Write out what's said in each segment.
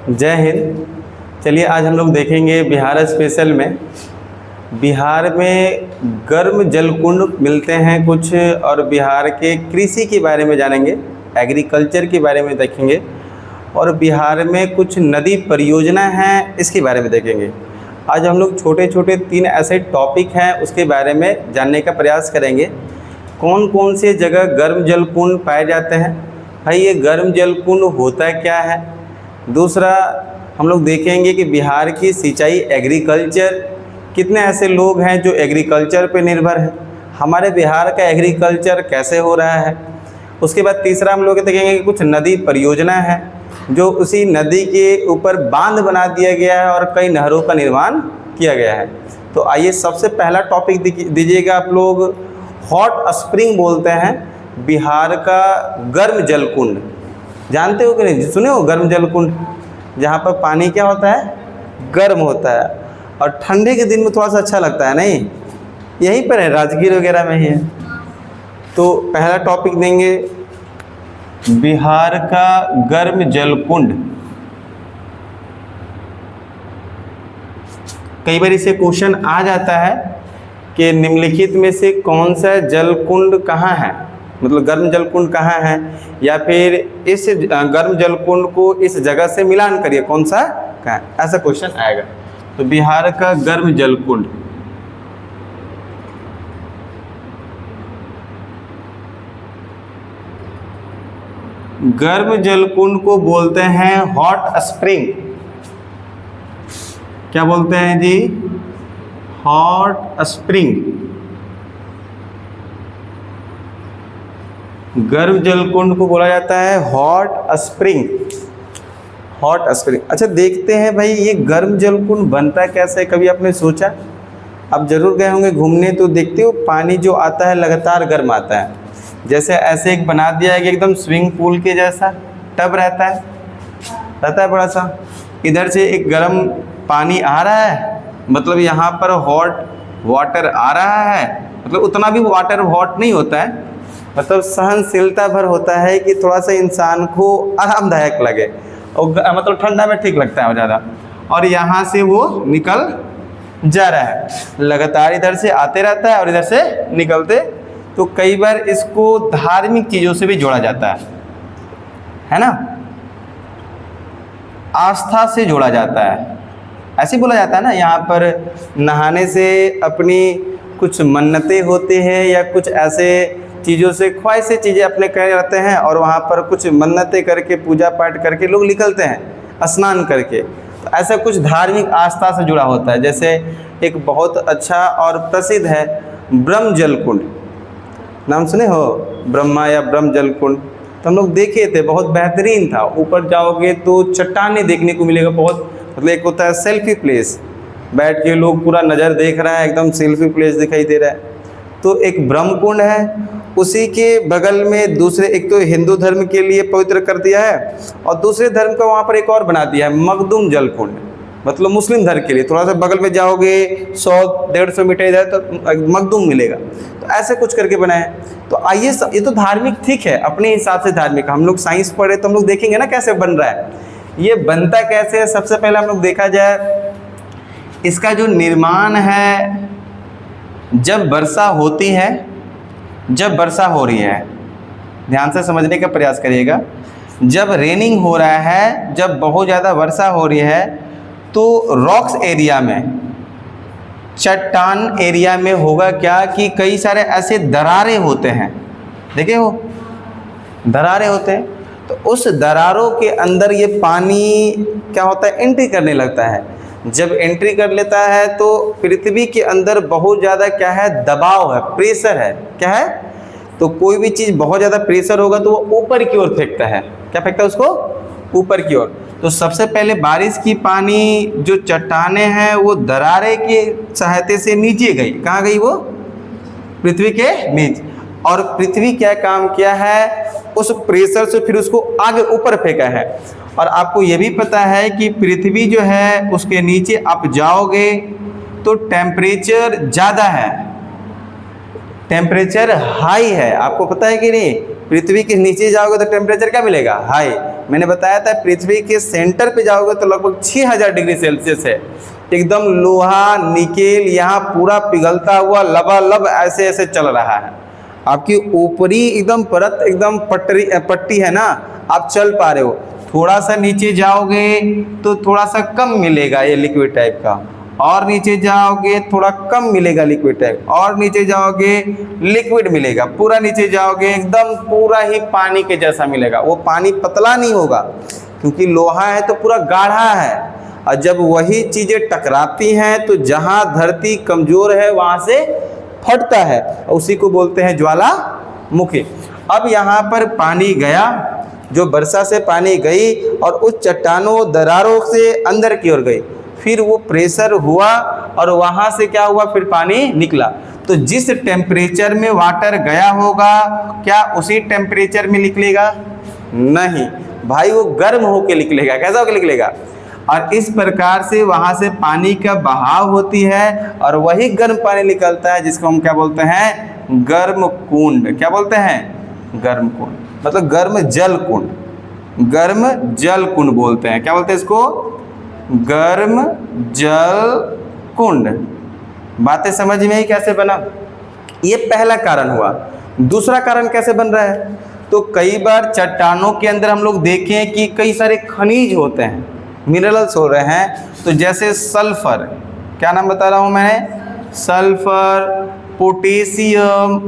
जय हिंद। चलिए आज हम लोग देखेंगे बिहार स्पेशल में बिहार में गर्म जलकुंड मिलते हैं कुछ, और बिहार के कृषि के बारे में जानेंगे, एग्रीकल्चर के बारे में देखेंगे, और बिहार में कुछ नदी परियोजना हैं इसके बारे में देखेंगे। आज हम लोग छोटे छोटे 3 ऐसे टॉपिक हैं उसके बारे में जानने का प्रयास करेंगे। कौन कौन से जगह गर्म जलकुंड पाए जाते हैं, भाई ये गर्म जलकुंड होता क्या है। दूसरा हम लोग देखेंगे कि बिहार की सिंचाई एग्रीकल्चर, कितने ऐसे लोग हैं जो एग्रीकल्चर पे निर्भर हैं, हमारे बिहार का एग्रीकल्चर कैसे हो रहा है। उसके बाद तीसरा हम लोग देखेंगे कि कुछ नदी परियोजना है जो उसी नदी के ऊपर बांध बना दिया गया है और कई नहरों का निर्माण किया गया है। तो आइए सबसे पहला टॉपिक दीजिएगा आप लोग। हॉट स्प्रिंग बोलते हैं बिहार का गर्म जलकुंड, जानते हो कि नहीं, सुने हो गर्म जलकुंड, जहाँ पर पानी क्या होता है, गर्म होता है और ठंडे के दिन में थोड़ा सा अच्छा लगता है, नहीं यहीं पर है, राजगीर वगैरह में ही है। तो पहला टॉपिक देंगे बिहार का गर्म जलकुंड। कई बार इसे क्वेश्चन आ जाता है कि निम्नलिखित में से कौन सा जलकुंड कहाँ है, मतलब गर्म जलकुंड कहाँ है, या फिर इस गर्म जलकुंड को इस जगह से मिलान करिए कौन सा कहाँ है, ऐसा क्वेश्चन आएगा। तो बिहार का गर्म जलकुंड, गर्म जलकुंड को बोलते हैं हॉट स्प्रिंग। क्या बोलते हैं जी, हॉट स्प्रिंग। गर्म जलकुंड को बोला जाता है हॉट स्प्रिंग, हॉट स्प्रिंग। अच्छा देखते हैं भाई ये गर्म जलकुंड बनता कैसे है, कभी आपने सोचा? आप जरूर गए होंगे घूमने, तो देखते हो पानी जो आता है लगातार गर्म आता है। जैसे ऐसे एक बना दिया है कि एकदम स्विमिंग पूल के जैसा टब रहता है बड़ा सा, इधर से एक गर्म पानी आ रहा है, मतलब यहाँ पर हॉट वाटर आ रहा है, मतलब उतना भी वाटर हॉट नहीं होता है, मतलब सहनशीलता भर होता है कि थोड़ा सा इंसान को आरामदायक लगे, और मतलब ठंडा में ठीक लगता है ज़्यादा, और यहाँ से वो निकल जा रहा है, लगातार इधर से आते रहता है और इधर से निकलते। तो कई बार इसको धार्मिक चीज़ों से भी जोड़ा जाता है ना, आस्था से जोड़ा जाता है, ऐसे बोला जाता है ना, यहाँ पर नहाने से अपनी कुछ मन्नतें होती हैं या कुछ ऐसे चीज़ों से ख्वाहिशें चीज़ें अपने कर रहते हैं, और वहाँ पर कुछ मन्नतें करके पूजा पाठ करके लोग निकलते हैं स्नान करके। तो ऐसा कुछ धार्मिक आस्था से जुड़ा होता है। जैसे एक बहुत अच्छा और प्रसिद्ध है ब्रह्म जलकुंड, नाम सुने हो, ब्रह्मा या ब्रह्म जलकुंड, तो हम लोग देखे थे, बहुत बेहतरीन था। ऊपर जाओगे तो चट्टानें देखने को मिलेगा, बहुत मतलब एक होता है सेल्फी प्लेस, बैठ के लोग पूरा नज़र देख रहा है, एकदम सेल्फी प्लेस दिखाई दे रहा है। तो एक ब्रह्म कुंड है, उसी के बगल में दूसरे, एक तो हिंदू धर्म के लिए पवित्र कर दिया है और दूसरे धर्म का वहाँ पर एक और बना दिया है मखदूम जलकुंड, मतलब मुस्लिम धर्म के लिए। थोड़ा सा बगल में जाओगे 100-150 मीटर इधर तो मखदूम मिलेगा, तो ऐसे कुछ करके बनाए हैं। तो आइए, ये तो धार्मिक ठीक है, अपने हिसाब से धार्मिक, हम लोग साइंस पढ़े तो हम लोग देखेंगे ना कैसे बन रहा है, ये बनता कैसे है। सबसे पहले हम लोग देखा जाए इसका जो निर्माण है, जब वर्षा होती है, जब वर्षा हो रही है, ध्यान से समझने का प्रयास करिएगा, जब रेनिंग हो रहा है, जब बहुत ज़्यादा वर्षा हो रही है, तो रॉक्स एरिया में, चट्टान एरिया में होगा क्या कि कई सारे ऐसे दरारें होते हैं, देखे हो दरारें होते हैं, तो उस दरारों के अंदर ये पानी क्या होता है, एंट्री करने लगता है। जब एंट्री कर लेता है तो पृथ्वी के अंदर बहुत ज़्यादा क्या है, दबाव है, प्रेशर है, क्या है, तो कोई भी चीज़ बहुत ज़्यादा प्रेशर होगा तो वो ऊपर की ओर फेंकता है, क्या फेंकता है उसको, ऊपर की ओर। तो सबसे पहले बारिश की पानी जो चट्टानें हैं वो दरारे के सहायता से नीचे गई, कहाँ गई वो, पृथ्वी के नीचे, और पृथ्वी क्या काम किया है, उस प्रेशर से फिर उसको आगे ऊपर फेंका है। और आपको ये भी पता है कि पृथ्वी जो है उसके नीचे आप जाओगे तो टेम्परेचर ज़्यादा है, टेम्परेचर हाई है, आपको पता है कि नहीं, पृथ्वी के नीचे जाओगे तो टेम्परेचर क्या मिलेगा, हाई। मैंने बताया था पृथ्वी के सेंटर पे जाओगे तो लगभग 6000 डिग्री सेल्सियस है, एकदम लोहा निकेल यहाँ पूरा पिघलता हुआ लबालब ऐसे ऐसे चल रहा है। आपकी ऊपरी एकदम परत एकदम पट्टी है ना, आप चल पा रहे हो। थोड़ा सा नीचे जाओगे तो थोड़ा सा कम मिलेगा ये लिक्विड टाइप का, और नीचे जाओगे थोड़ा कम मिलेगा लिक्विड टाइप, और नीचे जाओगे लिक्विड मिलेगा, पूरा नीचे जाओगे एकदम पूरा ही पानी के जैसा मिलेगा। वो पानी पतला नहीं होगा क्योंकि लोहा है तो पूरा गाढ़ा है, और जब वही चीज़ें टकराती हैं तो जहाँ धरती कमज़ोर है वहाँ से फटता है, उसी को बोलते हैं ज्वालामुखी। अब यहाँ पर पानी गया, जो वर्षा से पानी गई और उस चट्टानों दरारों से अंदर की ओर गई, फिर वो प्रेशर हुआ और वहाँ से क्या हुआ, फिर पानी निकला। तो जिस टेम्परेचर में वाटर गया होगा क्या उसी टेम्परेचर में निकलेगा, नहीं भाई, वो गर्म होके निकलेगा। कैसा होके निकलेगा, और इस प्रकार से वहाँ से पानी का बहाव होती है और वही गर्म पानी निकलता है जिसको हम क्या बोलते हैं, गर्म कुंड। क्या बोलते हैं, गर्म कुंड, मतलब गर्म जल कुंड, गर्म जल कुंड बोलते हैं। क्या बोलते हैं इसको, गर्म जल कुंड। बातें समझ में ही कैसे बना, ये पहला कारण हुआ। दूसरा कारण कैसे बन रहा है, तो कई बार चट्टानों के अंदर हम लोग देखें कि कई सारे खनिज होते हैं, मिनरल्स हो रहे हैं। तो जैसे सल्फर, क्या नाम बता रहा हूँ मैं, सल्फर, पोटेशियम,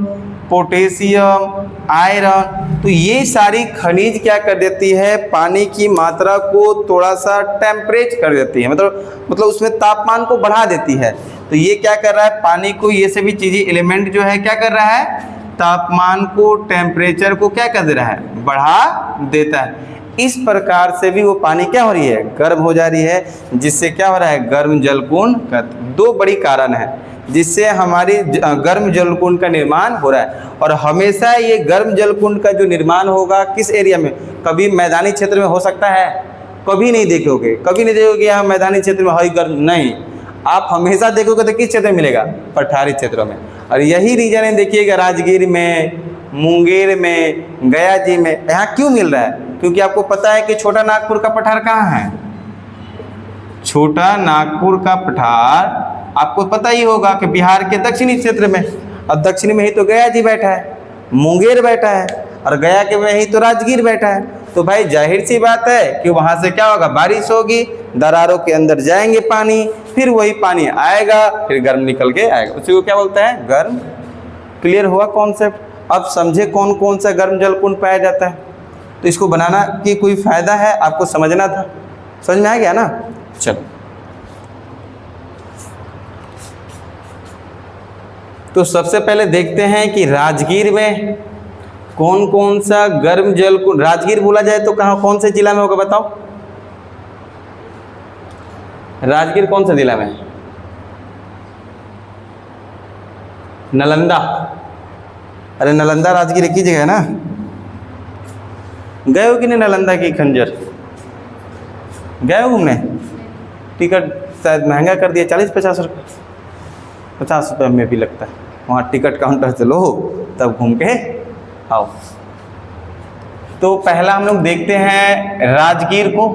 आयरन। तो ये सारी खनिज क्या कर देती है, पानी की मात्रा को थोड़ा सा टेम्परेच कर देती है, मतलब उसमें तापमान को बढ़ा देती है। तो ये क्या कर रहा है, पानी को, ये सभी चीज़ें एलिमेंट जो है क्या कर रहा है, तापमान को, टेम्परेचर को क्या कर दे रहा है, बढ़ा देता है। इस प्रकार से भी वो पानी क्या हो रही है, गर्म हो जा रही है, जिससे क्या हो रहा है, गर्म जलकुंड का। दो बड़ी कारण है जिससे हमारी गर्म जलकुंड का निर्माण हो रहा है। और हमेशा ये गर्म जलकुंड का जो निर्माण होगा किस एरिया में, कभी मैदानी क्षेत्र में हो सकता है, कभी नहीं देखोगे, कभी नहीं देखोगे यहाँ मैदानी क्षेत्र में हाई गर्म, नहीं, आप हमेशा देखोगे तो किस क्षेत्र में मिलेगा, पठारी क्षेत्रों में। और यही रीजन है, देखिएगा राजगीर में, मुंगेर में, गया जी में, यहाँ क्यों मिल रहा है, क्योंकि आपको पता है कि छोटा नागपुर का पठार कहाँ है, छोटा नागपुर का पठार आपको पता ही होगा कि बिहार के दक्षिणी क्षेत्र में, और दक्षिण में ही तो गया जी बैठा है, मुंगेर बैठा है, और गया के में ही तो राजगीर बैठा है। तो भाई जाहिर सी बात है कि वहाँ से क्या होगा, बारिश होगी, दरारों के अंदर जाएंगे पानी, फिर वही पानी आएगा, फिर गर्म निकल के आएगा, उसी को क्या बोलते हैं, गर्म। क्लियर हुआ कॉन्सेप्ट। अब समझे कौन कौन सा गर्म जलकुंड पाया जाता है। तो इसको बनाना की कोई फ़ायदा है, आपको समझना था, समझ में आ गया ना। चलो, तो सबसे पहले देखते हैं कि राजगीर में कौन कौन सा गर्म जलकुंड, राजगीर बोला जाए तो कहाँ, कौन से जिला में होगा बताओ, राजगीर कौन सा जिला में, नालंदा। अरे नालंदा राजगीर एक ही जगह है ना, गए हो कि नहीं नालंदा की खंजर, गए हो घूमने, टिकट शायद महंगा कर दिया, 40-50 रुपये, 50 रुपये में भी लगता है, वहाँ टिकट काउंटर से लो तब घूम के आओ। तो पहला हम लोग देखते हैं राजगीर को।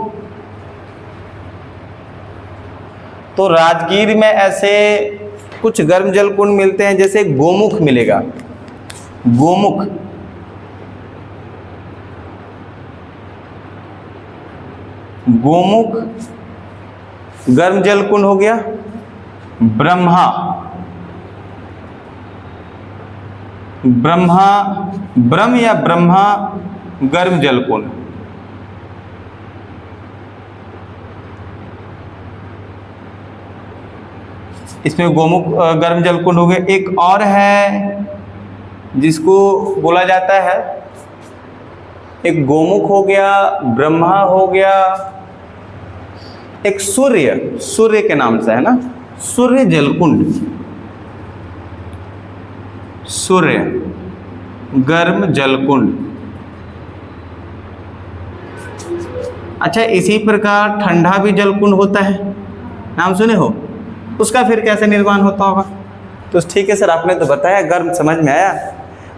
तो राजगीर में ऐसे कुछ गर्म जल कुंड मिलते हैं, जैसे गोमुख मिलेगा, गोमुख, गोमुख गर्म जल कुंड हो गया। ब्रह्मा, ब्रह्म या ब्रह्मा गर्म जल कुंड, इसमें गोमुख गर्म जल कुंड हो गया। एक और है जिसको बोला जाता है, एक गोमुख हो गया, ब्रह्मा हो गया, एक सूर्य के नाम से है ना, सूर्य जलकुंड, सूर्य गर्म जलकुंड। अच्छा, इसी प्रकार ठंडा भी जलकुंड होता है, नाम सुने हो, उसका फिर कैसे निर्माण होता होगा। तो ठीक है सर, आपने तो बताया, गर्म समझ में आया।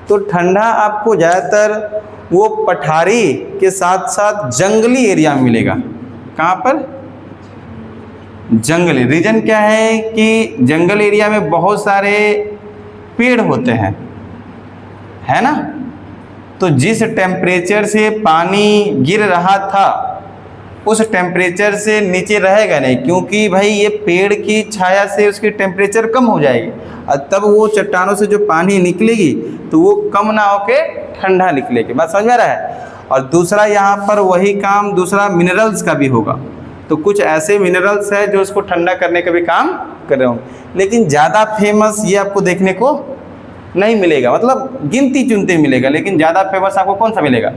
तो ठंडा आपको ज़्यादातर वो पठारी के साथ साथ जंगली एरिया में मिलेगा। कहाँ पर? जंगली। रीज़न क्या है कि जंगल एरिया में बहुत सारे पेड़ होते हैं, है ना। तो जिस टेम्परेचर से पानी गिर रहा था उस टेम्परेचर से नीचे रहेगा नहीं, क्योंकि भाई ये पेड़ की छाया से उसकी टेम्परेचर कम हो जाएगी और तब वो चट्टानों से जो पानी निकलेगी तो वो कम ना होके ठंडा निकलेगी। बात समझ में आ रहा है? और दूसरा यहाँ पर वही काम दूसरा मिनरल्स का भी होगा। तो कुछ ऐसे मिनरल्स है जो उसको ठंडा करने का भी काम कर रहे होंगे, लेकिन ज़्यादा फेमस ये आपको देखने को नहीं मिलेगा, मतलब गिनती चुनती मिलेगा। लेकिन ज़्यादा फेमस आपको कौन सा मिलेगा?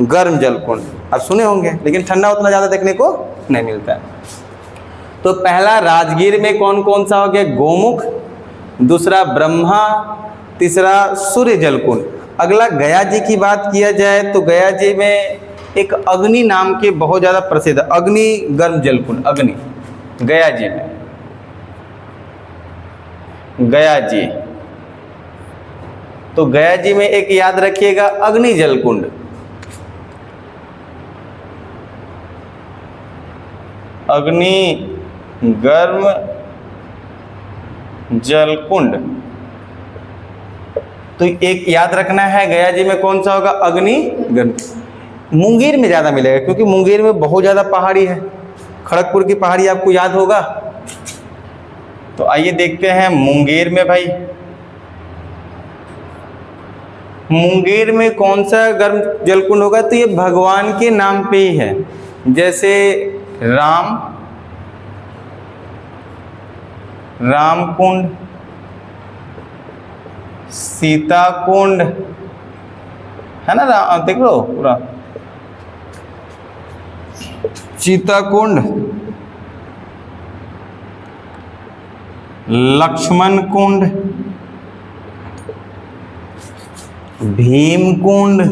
गर्म जल कुंड। आप सुने होंगे, लेकिन ठंडा उतना ज़्यादा देखने को नहीं मिलता है। तो पहला राजगीर में कौन कौन सा हो गया? गोमुख, दूसरा ब्रह्मा, तीसरा सूर्य जल कुंड। अगला गया जी की बात किया जाए तो गया जी में एक अग्नि नाम के बहुत ज़्यादा प्रसिद्ध अग्नि गर्म जल कुंड, अग्नि गया जी में, गया जी। तो गया जी में एक याद रखिएगा अग्नि जल कुंड, अग्नि गर्म जल कुंड। तो एक याद रखना है गया जी में कौन सा होगा? अग्नि गर्म। मुंगेर में ज़्यादा मिलेगा क्योंकि मुंगेर में बहुत ज़्यादा पहाड़ी है, खड़गपुर की पहाड़ी आपको याद होगा। तो आइए देखते हैं मुंगेर में भाई, मुंगेर में कौन सा गर्म जल कुंड होगा? तो ये भगवान के नाम पे ही है, जैसे राम कुंड, सीता कुंड, है ना। देख लो पूरा सीता कुंड, लक्ष्मण कुंड, भीम कुंड,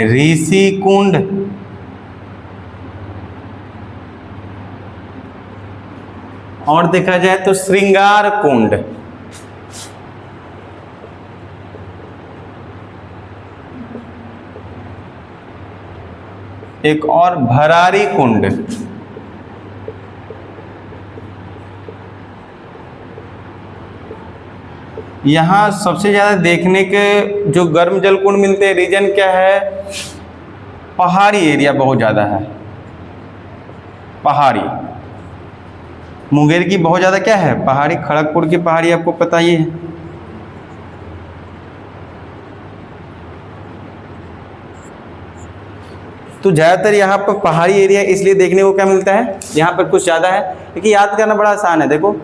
ऋषि कुंड, और देखा जाए तो श्रृंगार कुंड। एक और भरारी कुंड। यहाँ सबसे ज़्यादा देखने के जो गर्म जल कुंड मिलते हैं, रीजन क्या है? पहाड़ी एरिया बहुत ज़्यादा है, पहाड़ी। मुंगेर की बहुत ज़्यादा क्या है? पहाड़ी। खड़गपुर की पहाड़ी आपको पता ही है। तो ज़्यादातर यहाँ पर पहाड़ी एरिया इसलिए देखने को क्या मिलता है, यहाँ पर कुछ ज़्यादा है। लेकिन याद करना बड़ा आसान है। देखो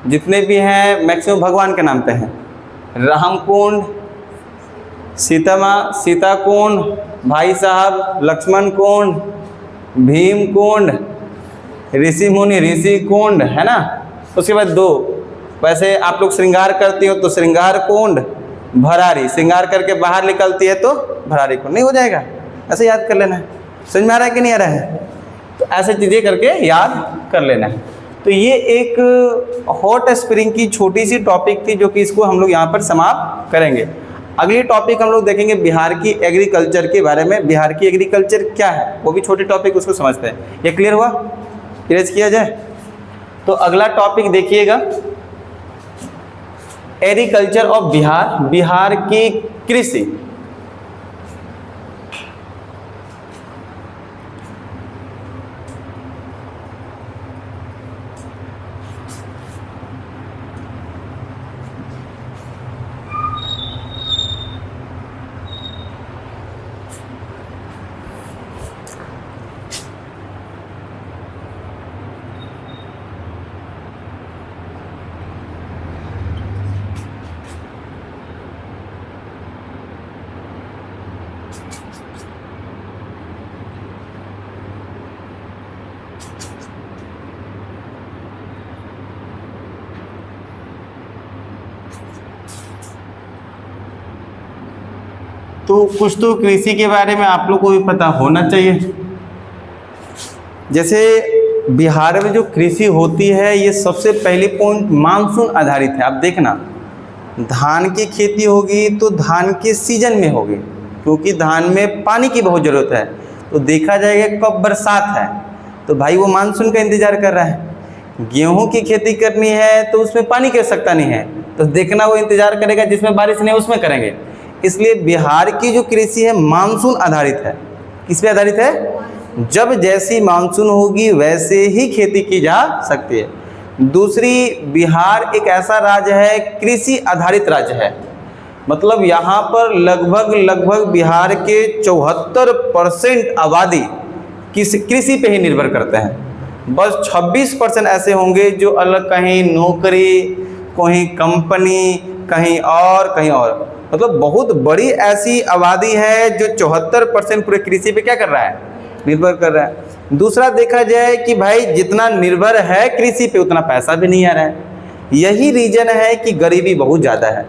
जितने भी हैं मैक्सिमम भगवान के नाम पे हैं। राम कुंड, सीता कुंड, भाई साहब लक्ष्मण कुंड, भीम कुंड, ऋषि मुनि ऋषि कुंड, है ना। उसके बाद दो, वैसे आप लोग श्रृंगार करती हो तो श्रृंगार कुंड, भरारी, श्रृंगार करके बाहर निकलती है तो भरारी कुंड। नहीं हो जाएगा? ऐसे याद कर लेना है। समझ में आ रहा है कि नहीं आ रहा है? तो ऐसे चीज़ें करके याद कर लेना है। तो ये एक हॉट स्प्रिंग की छोटी सी टॉपिक थी जो कि इसको हम लोग यहाँ पर समाप्त करेंगे। अगली टॉपिक हम लोग देखेंगे बिहार की एग्रीकल्चर के बारे में। बिहार की एग्रीकल्चर क्या है वो भी छोटी टॉपिक, उसको समझते हैं। ये क्लियर हुआ? क्लियर किया जाए तो अगला टॉपिक देखिएगा एग्रीकल्चर ऑफ बिहार, बिहार की कृषि। तो कुछ तो कृषि के बारे में आप लोग को भी पता होना चाहिए। जैसे बिहार में जो कृषि होती है ये सबसे पहली पॉइंट मानसून आधारित है। आप देखना, धान की खेती होगी तो धान के सीजन में होगी, क्योंकि धान में पानी की बहुत ज़रूरत है। तो देखा जाएगा कब बरसात है तो भाई वो मानसून का इंतज़ार कर रहा है। गेहूं की खेती करनी है तो उसमें पानी की आवश्यकता नहीं है, तो देखना वो इंतज़ार करेगा जिसमें बारिश नहीं उसमें करेंगे। इसलिए बिहार की जो कृषि है मानसून आधारित है। किस पे आधारित है? जब जैसी मानसून होगी वैसे ही खेती की जा सकती है। दूसरी, बिहार एक ऐसा राज्य है कृषि आधारित राज्य है। मतलब यहाँ पर लगभग बिहार के 74% आबादी कृषि पे ही निर्भर करते हैं। बस 26% ऐसे होंगे जो अलग कहीं नौकरी, कहीं कंपनी, कहीं और। मतलब बहुत बड़ी ऐसी आबादी है जो 74% पूरे कृषि पे क्या कर रहा है? निर्भर कर रहा है। दूसरा, देखा जाए कि भाई जितना निर्भर है कृषि पे उतना पैसा भी नहीं आ रहा है। यही रीज़न है कि गरीबी बहुत ज़्यादा है।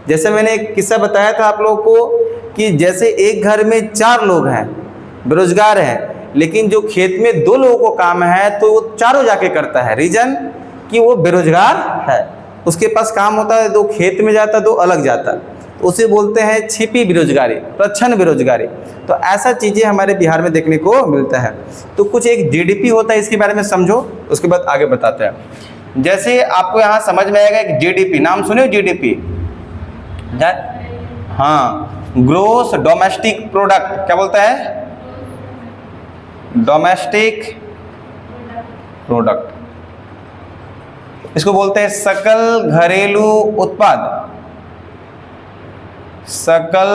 जैसे मैंने एक किस्सा बताया था आप लोगों को कि जैसे एक घर में 4 लोग हैं, बेरोजगार हैं, लेकिन जो खेत में 2 लोगों को काम है तो वो चारों जाके करता है। रीज़न कि वो बेरोजगार है, उसके पास काम होता है, 2 खेत में जाता है, 2 अलग जाता है, तो उसे बोलते हैं छिपी बेरोजगारी, प्रच्छन्न बेरोजगारी। तो ऐसा चीज़ें हमारे बिहार में देखने को मिलता है। तो कुछ एक जीडीपी होता है, इसके बारे में समझो, उसके बाद आगे बताते हैं। जैसे आपको यहाँ समझ में आएगा एक जीडीपी, नाम सुने हो जीडीपी? हाँ, ग्रोस डोमेस्टिक प्रोडक्ट। क्या बोलता है? Domestic product. इसको बोलते हैं सकल घरेलू उत्पाद। सकल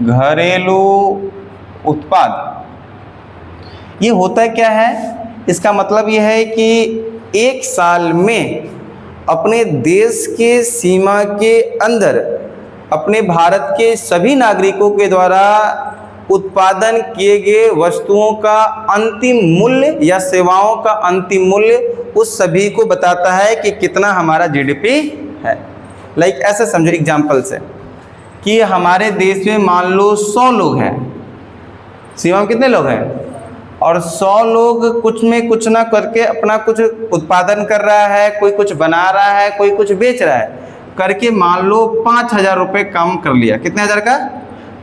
घरेलू उत्पाद ये होता क्या है? इसका मतलब ये है कि एक साल में अपने देश के सीमा के अंदर अपने भारत के सभी नागरिकों के द्वारा उत्पादन किए गए वस्तुओं का अंतिम मूल्य या सेवाओं का अंतिम मूल्य उस सभी को बताता है कि कितना हमारा जीडीपी है। लाइक ऐसे समझो एग्जाम्पल से कि हमारे देश में मान लो 100 लोग हैं, सीमा में कितने लोग हैं? और 100 लोग कुछ में कुछ ना करके अपना कुछ उत्पादन कर रहा है, कोई कुछ बना रहा है, कोई कुछ बेच रहा है, करके मान लो 5,000 रुपये कम कर लिया। कितने हज़ार का?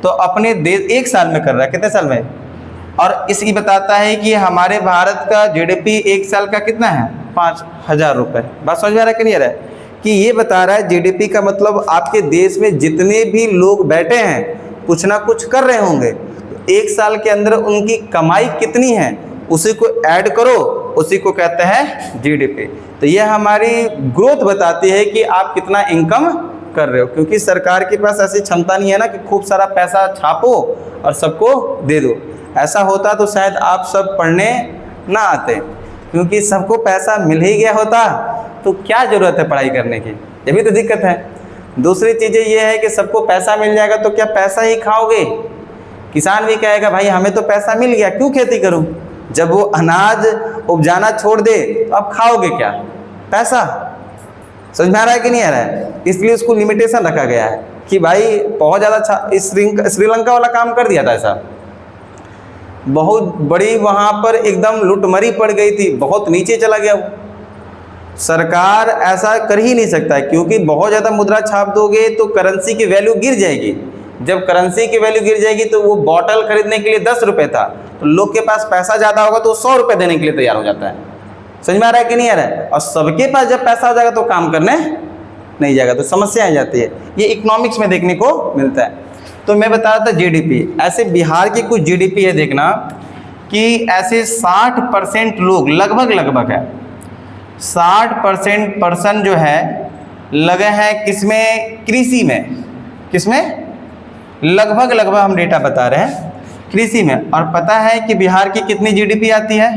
तो अपने देश एक साल में कर रहा है। कितने साल में? और इसकी बताता है कि हमारे भारत का जीडीपी एक साल का कितना है? 5,000 रुपये। बात समझ में आ रहा है कि नहीं आ रहा है? कि ये बता रहा है जीडीपी का मतलब आपके देश में जितने भी लोग बैठे हैं कुछ ना कुछ कर रहे होंगे, तो एक साल के अंदर उनकी कमाई कितनी है उसी को ऐड करो, उसी को कहते हैं जीडीपी। तो ये हमारी ग्रोथ बताती है कि आप कितना इनकम कर रहे हो, क्योंकि सरकार के पास ऐसी क्षमता नहीं है ना कि खूब सारा पैसा छापो और सबको दे दो। ऐसा होता तो शायद आप सब पढ़ने ना आते, क्योंकि सबको पैसा मिल ही गया होता तो क्या ज़रूरत है पढ़ाई करने की? ये भी तो दिक्कत है। दूसरी चीज़ें ये है कि सबको पैसा मिल जाएगा तो क्या पैसा ही खाओगे? किसान भी कहेगा भाई हमें तो पैसा मिल गया, क्यों खेती करूं? जब वो अनाज उपजाना छोड़ दे तो अब खाओगे क्या? पैसा। समझ में आ रहा है कि नहीं आ रहा है? इसलिए उसको लिमिटेशन रखा गया है कि भाई बहुत ज़्यादा श्रीलंका वाला काम कर दिया था ऐसा, बहुत बड़ी वहाँ पर एकदम लुटमरी पड़ गई थी, बहुत नीचे चला गया वो। सरकार ऐसा कर ही नहीं सकता है, क्योंकि बहुत ज़्यादा मुद्रा छाप दोगे तो करेंसी की वैल्यू गिर जाएगी। जब करेंसी की वैल्यू गिर जाएगी तो वो बॉटल खरीदने के लिए 10 रुपये था, तो लोग के पास पैसा ज़्यादा होगा तो 100 रुपये देने के लिए तैयार हो जाता है। समझ में आ रहा है कि नहीं आ रहा है? और सबके पास जब पैसा हो जाएगा तो काम करने नहीं जाएगा, तो समस्या आ जाती है। ये इकोनॉमिक्स में देखने को मिलता है। तो मैं बता रहा था जीडीपी, ऐसे बिहार की कुछ जीडीपी है, देखना कि ऐसे 60% लोग लगभग है 60% पर्सन जो है लगे हैं किसमें? कृषि में। किसमें? लगभग हम डेटा बता रहे हैं कृषि में। और पता है कि बिहार की कितनी जीडीपी आती है?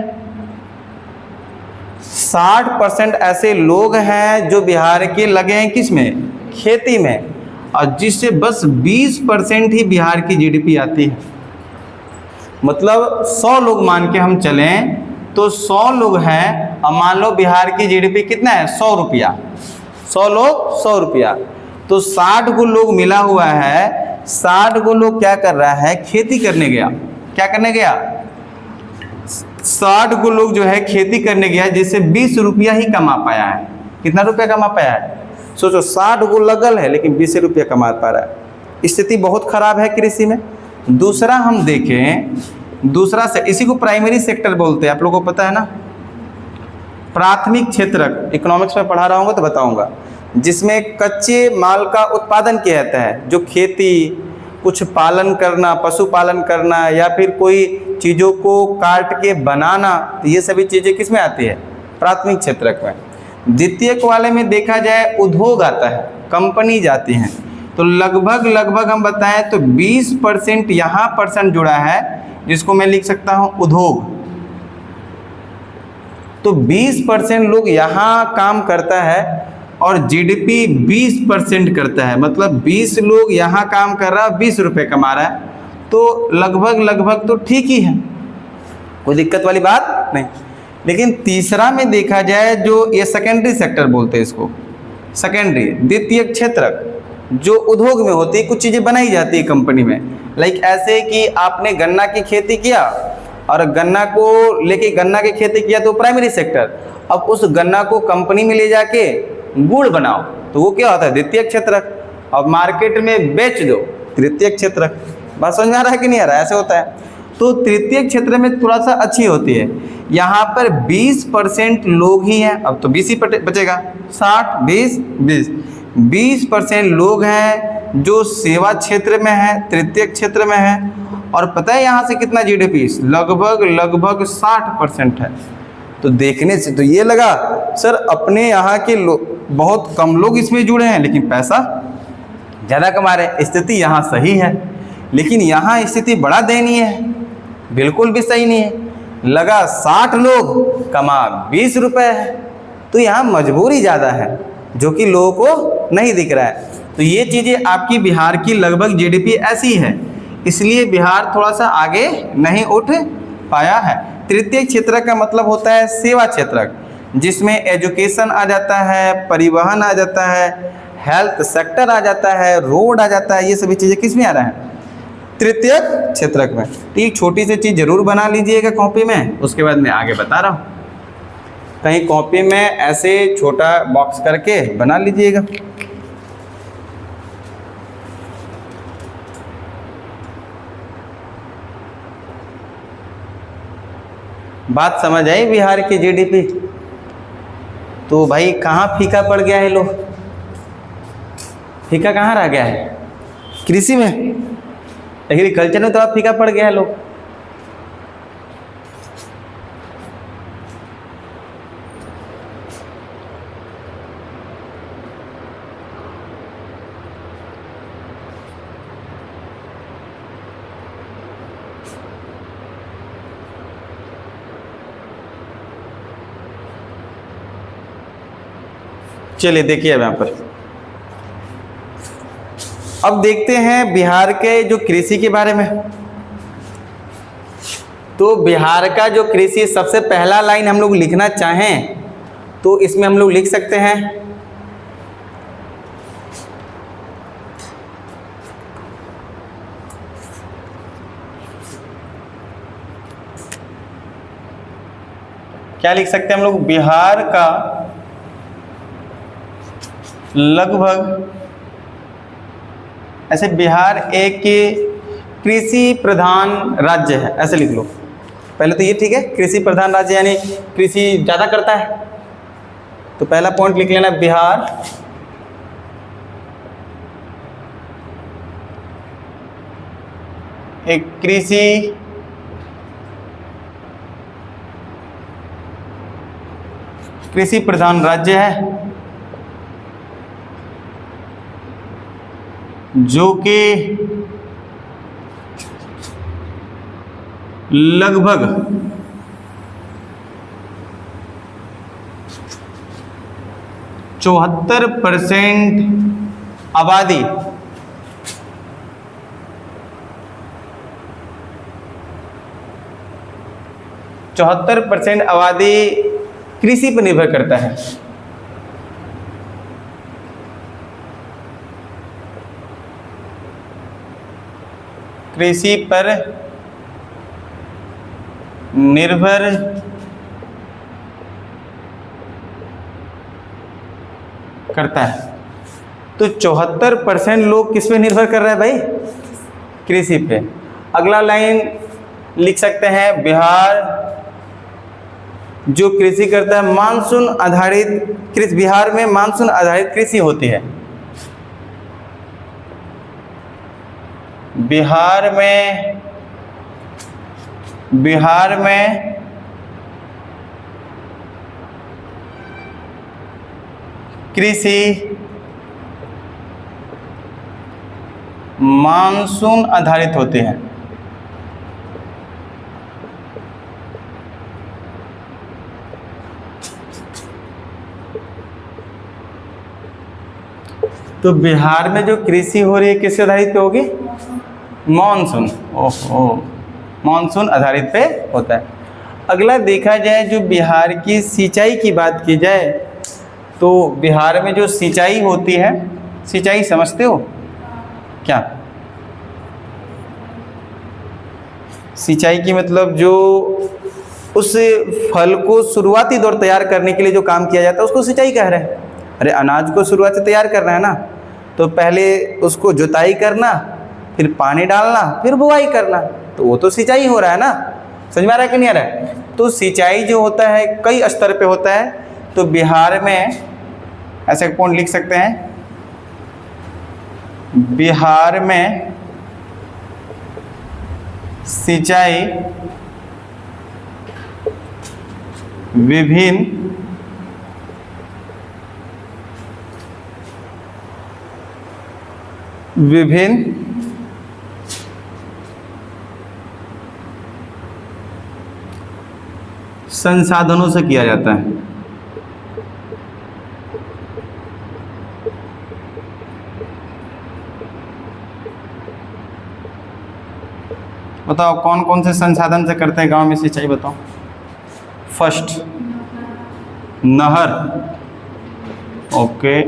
60% ऐसे लोग हैं जो बिहार के लगे हैं किसमें? खेती में। और जिससे बस 20% ही बिहार की जीडीपी आती है। मतलब 100 लोग मान के हम चलें तो 100 लोग हैं और मान लो बिहार की जीडीपी कितना है? 100 रुपया। 100 लोग 100 रुपया, तो 60 गो लोग मिला हुआ है। 60 गो लोग क्या कर रहा है? खेती करने गया। क्या करने गया? 60 को लोग जो है खेती करने गया जिससे 20 रुपया ही कमा पाया है। कितना रुपया कमा पाया है? सोचो 60 को लगल है लेकिन 20 रुपया कमा पा रहा है। स्थिति बहुत खराब है कृषि में। दूसरा हम देखें, दूसरा से इसी को प्राइमरी सेक्टर बोलते हैं, आप लोगों को पता है ना। प्राथमिक क्षेत्र इकोनॉमिक्स में पढ़ा रहा हूँ तो बताऊंगा, जिसमें कच्चे माल का उत्पादन किया जाता है, जो खेती, कुछ पालन करना, पशुपालन करना या फिर कोई चीज़ों को काट के बनाना, तो ये सभी चीज़ें किस में आती है? प्राथमिक क्षेत्र में। द्वितीयक वाले में देखा जाए उद्योग आता है, कंपनी जाती हैं, तो लगभग हम बताएं तो 20% यहाँ परसेंट जुड़ा है, जिसको मैं लिख सकता हूँ उद्योग। तो 20% लोग यहाँ काम करता है और जीडीपी 20% करता है, मतलब 20 लोग यहाँ काम कर रहा है, 20 रुपये कमा रहा है, तो लगभग तो ठीक ही है, कोई दिक्कत वाली बात नहीं। लेकिन तीसरा में देखा जाए, जो ये सेकेंडरी सेक्टर बोलते हैं इसको, सेकेंडरी द्वितीयक क्षेत्र, जो उद्योग में होती है, कुछ चीज़ें बनाई जाती है कंपनी में। लाइक ऐसे कि आपने गन्ना की खेती किया और गन्ना को लेके गन्ना की खेती किया तो प्राइमरी सेक्टर, अब उस गन्ना को कंपनी में ले जाके गुड़ बनाओ तो वो क्या होता है? द्वितीयक क्षेत्र। अब मार्केट में बेच दो, तृतीयक क्षेत्र। बात समझ में आ रहा है कि नहीं आ रहा है? ऐसे होता है। तो तृतीयक क्षेत्र में थोड़ा सा अच्छी होती है, यहाँ पर 20% लोग ही हैं, अब तो 20 ही बचेगा, 60 20 20% लोग हैं जो सेवा क्षेत्र में है, तृतीयक क्षेत्र में है। और पता है यहाँ से कितना जीडीपी? लगभग 60% है। तो देखने से तो ये लगा सर अपने यहाँ के लोग बहुत कम लोग इसमें जुड़े हैं लेकिन पैसा ज़्यादा कमा रहे हैं। स्थिति यहाँ सही है, लेकिन यहाँ स्थिति बड़ा दयनीय है, बिल्कुल भी सही नहीं है। लगा 60 लोग, कमा 20 रुपये है, तो यहाँ मजबूरी ज़्यादा है जो कि लोगों को नहीं दिख रहा है। तो ये चीज़ें आपकी बिहार की लगभग जीडीपी ऐसी है, इसलिए बिहार थोड़ा सा आगे नहीं उठ पाया है। तृतीय क्षेत्र का मतलब होता है सेवा क्षेत्र, जिसमें एजुकेशन आ जाता है, परिवहन आ जाता है, हेल्थ सेक्टर आ जाता है, रोड आ जाता है। ये सभी चीज़ें किस में आ रहा है? तृतीय क्षेत्र में। तो एक छोटी सी चीज़ जरूर बना लीजिएगा कॉपी में, उसके बाद मैं आगे बता रहा हूँ। कहीं कॉपी में ऐसे छोटा बॉक्स करके बना लीजिएगा। बात समझ आई बिहार की जीडीपी? तो भाई कहाँ फीका पड़ गया है लोग? फीका कहाँ रह गया है? कृषि में, एग्रीकल्चर में तो आप फीका पड़ गया है लोग। चलिए देखिए अब यहाँ पर, अब देखते हैं बिहार के जो कृषि के बारे में। तो बिहार का जो कृषि, सबसे पहला लाइन हम लोग लिखना चाहें तो इसमें हम लोग लिख सकते हैं क्या लिख सकते हैं हम लोग? बिहार का लगभग, ऐसे बिहार एक कृषि प्रधान राज्य है, ऐसे लिख लो। पहले तो ये ठीक है, कृषि प्रधान राज्य यानी कृषि ज़्यादा करता है, तो पहला पॉइंट लिख लेना बिहार एक कृषि प्रधान राज्य है, जो कि लगभग 74% आबादी कृषि पर निर्भर करता है। कृषि पर निर्भर करता है। तो 74% लोग किस पे निर्भर कर रहे हैं भाई? कृषि पे। अगला लाइन लिख सकते हैं, बिहार जो कृषि करता है मानसून आधारित कृषि, बिहार में मानसून आधारित कृषि होती है। बिहार में कृषि मानसून आधारित होती है। तो बिहार में जो कृषि हो रही है किस आधारित पे होगी? मानसून। ओहो, मानसून आधारित पे होता है। अगला देखा जाए जो बिहार की सिंचाई की बात की जाए तो बिहार में जो सिंचाई होती है, सिंचाई समझते हो क्या? सिंचाई की मतलब जो उस फल को शुरुआती दौर तैयार करने के लिए जो काम किया जाता है उसको सिंचाई कह रहे हैं। अरे अनाज को शुरुआत से तैयार करना है ना, तो पहले उसको जुताई करना, फिर पानी डालना, फिर बुआई करना, तो वो तो सिंचाई हो रहा है ना। समझ में आ रहा है कि नहीं आ रहा है? तो सिंचाई जो होता है कई स्तर पे होता है। तो बिहार में ऐसे पॉइंट लिख सकते हैं, बिहार में सिंचाई विभिन्न संसाधनों से किया जाता है। बताओ कौन कौन से संसाधन से करते हैं गांव में सिंचाई? बताओ। फर्स्ट नहर, ओके,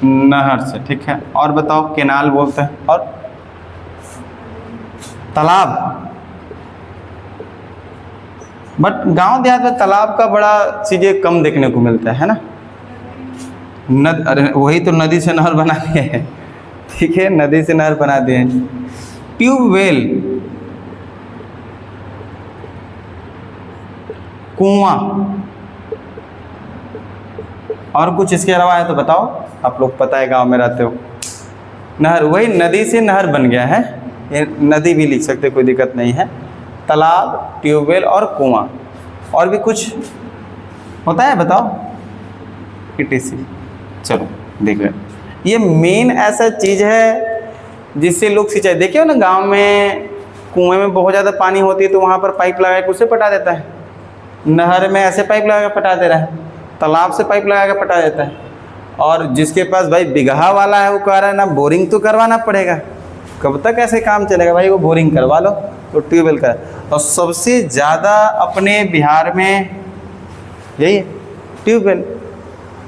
नहर से, ठीक है। और बताओ, केनाल बोलते हैं, और तालाब। बट गांव देहात में तालाब का बड़ा चीज़ें कम देखने को मिलता है ना। अरे वही तो नदी से नहर बना दिए हैं, ठीक है, नदी से नहर बना दिए हैं। ट्यूबवेल, कुआं, और कुछ इसके अलावा है तो बताओ, आप लोग पता है गांव में रहते हो। नहर, वही नदी से नहर बन गया है, ये नदी भी लिख सकते, कोई दिक्कत नहीं है। तालाब, ट्यूबवेल और कुआं, और भी कुछ होता है बताओ, ETC। चलो देख रहे, ये मेन ऐसा चीज़ है जिससे लोग सिंचाई, देखिए ना गांव में कुएं में बहुत ज़्यादा पानी होती है तो वहाँ पर पाइप लगा के उसे पटा देता है, नहर में ऐसे पाइप लगा के पटा दे रहा है, तालाब से पाइप लगा के पटा देता है। और जिसके पास भाई बिगहा वाला है वो कह रहा है ना बोरिंग तो करवाना पड़ेगा, कब तक ऐसे काम चलेगा भाई, वो बोरिंग करवा लो, तो ट्यूबवेल का। और सबसे ज़्यादा अपने बिहार में यही है ट्यूबवेल,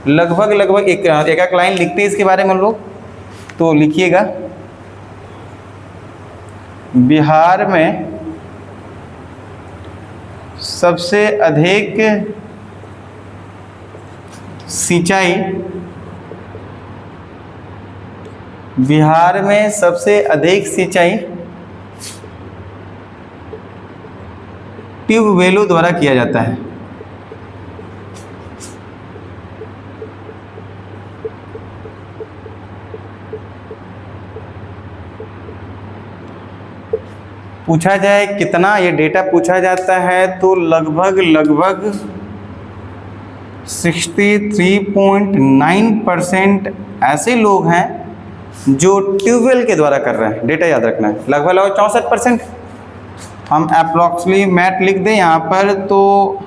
लगभग एक लाइन लिखते हैं इसके बारे में लोग, तो लिखिएगा, बिहार में सबसे अधिक सिंचाई, बिहार में सबसे अधिक सिंचाई ट्यूबवेलों द्वारा किया जाता है। पूछा जाए कितना, ये डेटा पूछा जाता है तो लगभग 63.9% ऐसे लोग हैं जो ट्यूबवेल के द्वारा कर रहे हैं। डेटा याद रखना है, लगभग 64%। हम अप्रॉक्सीमेट लिख दें यहाँ पर, तो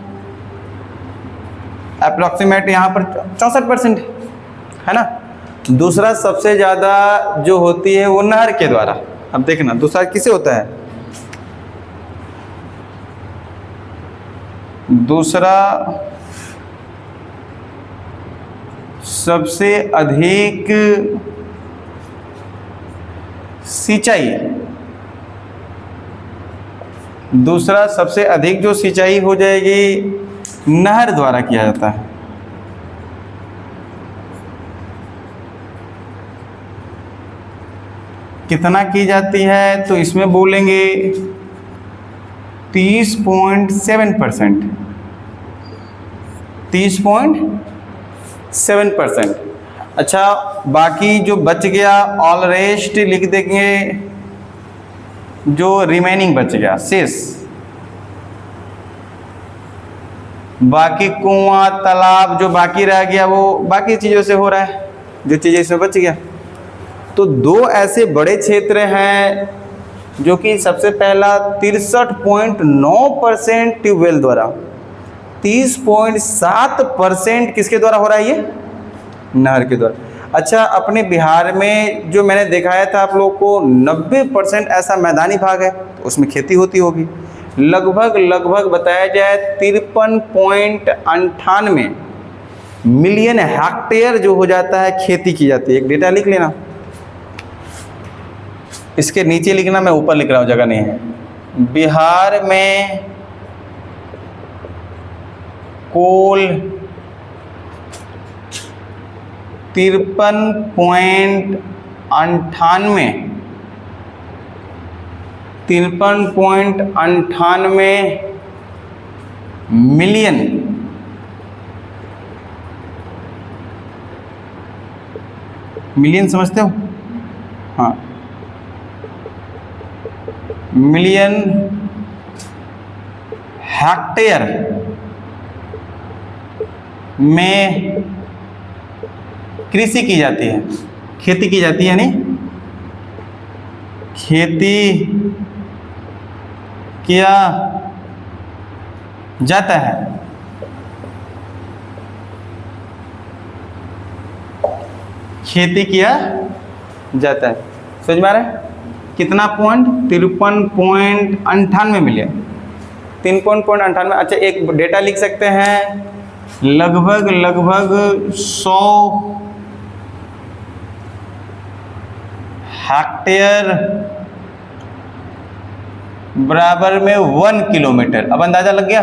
अप्रॉक्सीमेट यहाँ पर 64% है ना। दूसरा सबसे ज़्यादा जो होती है वो नहर के द्वारा। अब देखना दूसरा किसे होता है, दूसरा सबसे अधिक सिंचाई दूसरा, सबसे अधिक जो सिंचाई हो जाएगी नहर द्वारा किया जाता है। कितना की जाती है, तो इसमें बोलेंगे 30.7%। 30.7%। अच्छा, बाकी जो बच गया ऑल रेस्ट लिख देंगे, जो रिमेनिंग बच गया शेष, बाकी कुआं तालाब जो बाकी रह गया वो बाकी चीज़ों से हो रहा है, जो चीज़ें इसमें बच गया। तो दो ऐसे बड़े क्षेत्र हैं जो कि सबसे पहला 63.9% ट्यूबवेल द्वारा, 30.7% किसके द्वारा हो रहा है, ये नहर के द्वारा। अच्छा, अपने बिहार में जो मैंने दिखाया था आप लोगों को 90% ऐसा मैदानी भाग है, तो उसमें खेती होती होगी। लगभग बताया जाए 53.98 मिलियन हेक्टेयर जो हो जाता है खेती की जाती है। एक डेटा लिख लेना, इसके नीचे लिखना, मैं ऊपर लिख रहा हूँ, जगह नहीं है। बिहार में कुल 53.98 मिलियन समझते हो? हाँ, मिलियन हेक्टेयर में कृषि की जाती है, खेती की जाती है, यानी खेती किया जाता है। खेती किया जाता है, समझ में आ रहा है? कितना पॉइंट? 53.98 मिलियन, 3.98। अच्छा, एक डेटा लिख सकते हैं, लगभग 100 हेक्टेयर बराबर में 1 किलोमीटर। अब अंदाजा लग गया?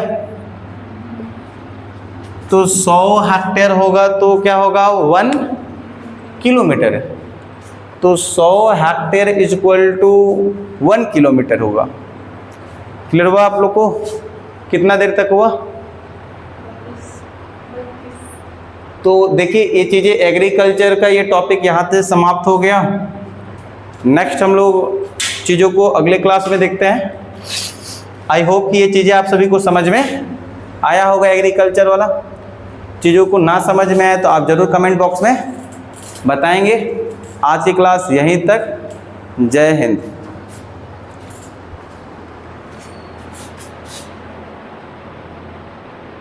तो 100 हेक्टेयर होगा तो क्या होगा, 1 किलोमीटर। तो 100 hectare is equal to 1 kilometre होगा। क्लियर हुआ आप लोग को? कितना देर तक हुआ? तो देखिए, ये चीज़ें एग्रीकल्चर का ये टॉपिक यहाँ से समाप्त हो गया। नेक्स्ट हम लोग चीज़ों को अगले क्लास में देखते हैं। आई होप कि ये चीज़ें आप सभी को समझ में आया होगा। एग्रीकल्चर वाला चीज़ों को ना समझ में आए तो आप ज़रूर कमेंट बॉक्स में बताएंगे। आज की क्लास यहीं तक। जय हिंद।